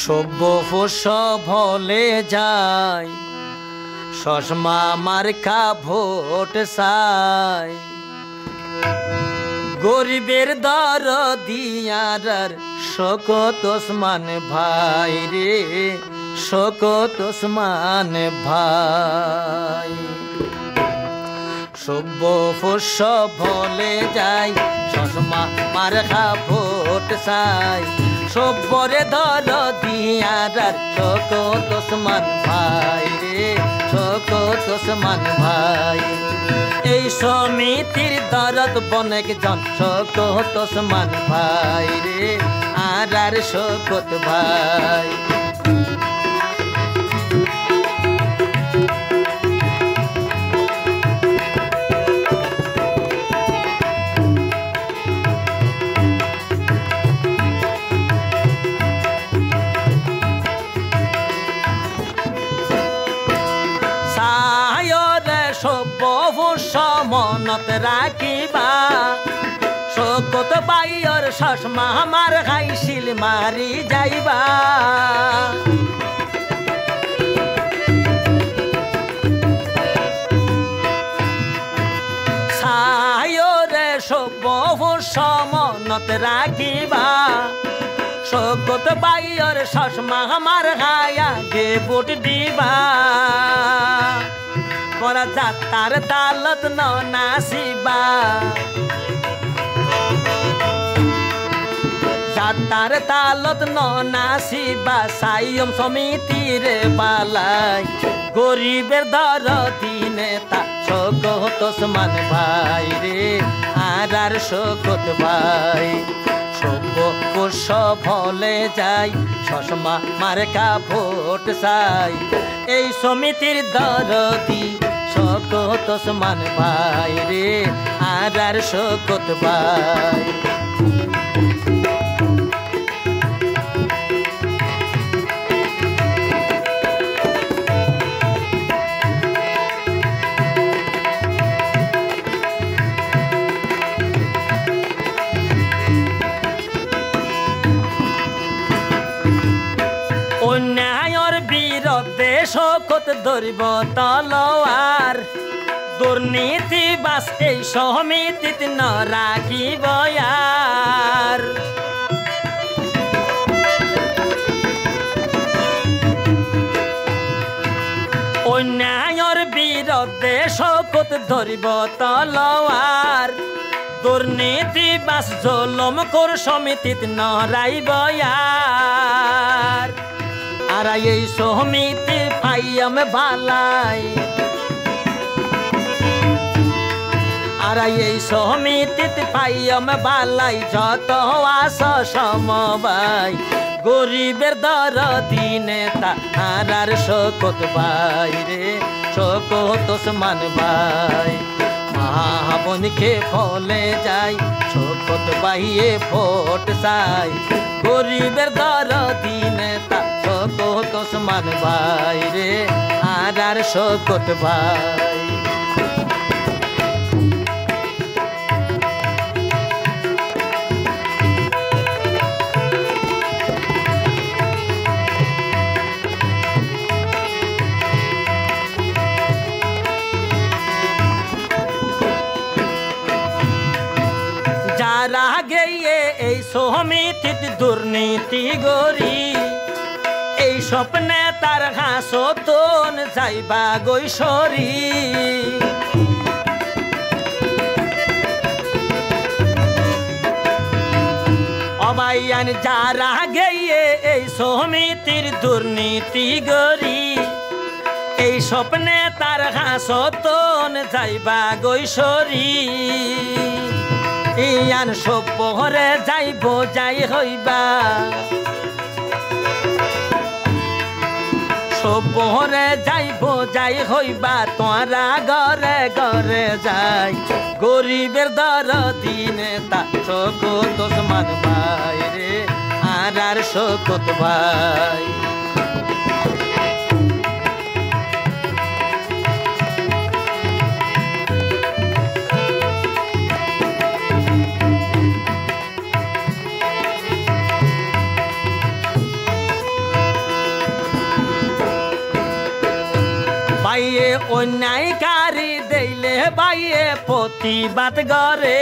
সভ্য পোষ্য ভলে যায় চশমা মার্কা ভোট চাই গরিবের দর দিয়ার শকত ওসমান ভাই রে শকত ওসমান ভাই সভ্য পোষ্য ভলে যায় চশমা মার্কা ভোট চাই সভ্যরে দর দিয়ার শকত ওসমান ভাই রে শকত ওসমান ভাই এই সমিতির দরদ বনেক জন শকত ওসমান ভাই রে আর শকত ভাই মনত রাখিবা শকত বাইর চশমা মার খাইছিল মারি যাইবা সায়রে সভ্য পোষ্য মনত রাখিবা শকত বাইর চশমা মার খাইয়া গে ভোট দিবা করা যাত্রার দালত নাসিবা যাত্রার দালত নাসিবা সাইয়ম সমিতির বালাই গরিবের দর দিনে তা শকত ওসমান ভাই রে আর শকত ভাই সভ্য পোষ্য ভলে যাই চশমা মার্কা ভোট চাই এই সমিতির দরদি শকত ওসমান ভাই রে আর শকত ভাই অন্যায়ের বিরুদ্ধে শকত ধরিব তলোয়ার দুর্নীতি বাস এই সমিতিত ন রাখিব আর অন্যায়ের বিরুদ্ধে শকত ধরিব তলোয়ার দুর্নীতি বাস জলম কর সমিতিত ন রাইব আর এই সমিতি পাইয়াম বালাই আর এই সমিতিত পাইয়াম বালাই যত আস সমবাই গরিবের দর দিনে তাহার শকত ভাই রে শকত ওসমান ভাই মহাবনকে ফলে যাই শকত ভাইয়ে ভোট চাই গরিবের দর দিনে তা শকত ওসমান ভাই রে আর শকত ভাই যারা গিয়ে এই সমিতিত দুর্নীতি গরি এই স্বপ্নে তার হাসতন যাইবা গৈশরী অবাইয়ান যারা গিয়ে এই সমিতির দুর্নীতি গরি এই স্বপ্নে তার হাসতন যাইবা গৈশরী ইয়ান সভ্যরে যাইব যাই হইবা সভ্যরে যাইব যাই হইবা তোরা ঘরে ঘরে যাই গরিবের দর দিনে তা শকত ওসমান ভাই রে আর শকত ভাই বাইয়ে অন্যায়কারী দেইলে বাইয়ে প্রতিবাদ করে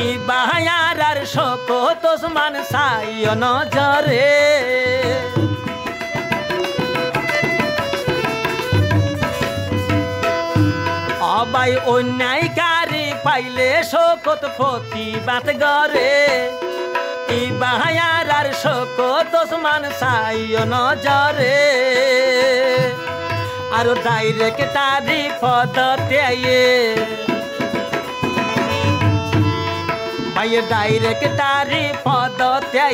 ই বাহায়ার আর শকত ওসমান সাইয় নজরে অবাই অন্যায়কারী পাইলে শকত প্রতিবাদ করে ই বাহায়ার আর শকত ওসমান সাইয় নজরে আর ডাইরেক্টারি পদতে বাইয়ে ডাইরেক্টারি পদতে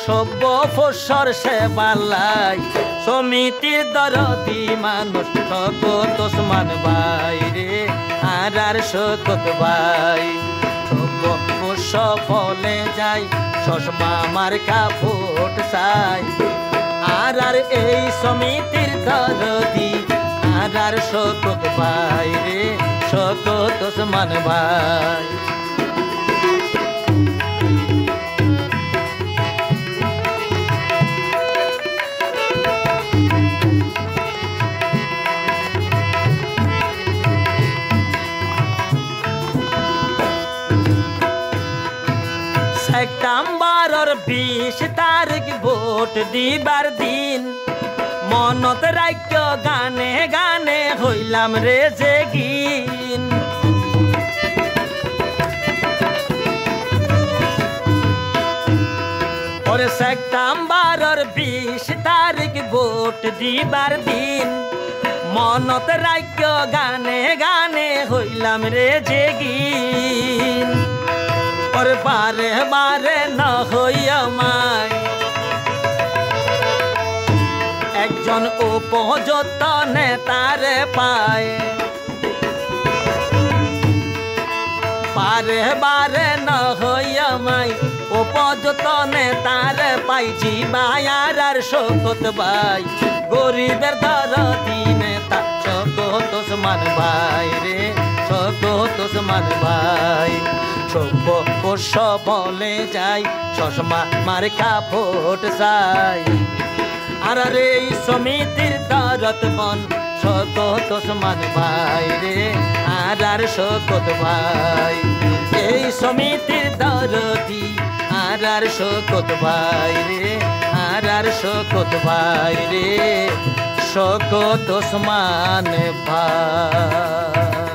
সভ্য ফসর সেবালাই সমিতির দরদি মানুষ শকত ওসমান ভাই রে আর শকত ভাই সভ্য ফস ফলে যাই চশমা মার্কা ভোট চাই আর এই সমিতির দরদি আর শকত ভাই রে শকত ওসমান ভাই সেপ্টেম্বরের 20 তারিখ ভোট দিবার দিন মনত রাখ্য গানে গানে হইলাম রে জেগিন ওরে সেপ্টেম্বরের 20 তারিখ ভোট দিবার দিন মনত রাখ্য গানে গানে হইলাম রে জেগিন और बारे बारे न হইয়া মাই একজন উপযুক্ত নেতারে পায় বারে বারে ন হইয়া মাই উপযুক্ত নেতারে পাইছি বায়ার আর শকত ভাই গরিবের দরদি নেতা শকত ওসমান ভাই রে শকত ওসমান ভাই সভ্য পোষ বলে যাই চশমা মার্কা ভোট চাই আর এই সমিতির দরদ বন শকত ওসমান ভাই রে আর শকত ভাই এই সমিতির দরদি আর শকত ভাই রে আর শকত ভাই রে শকত ওসমান ভাই।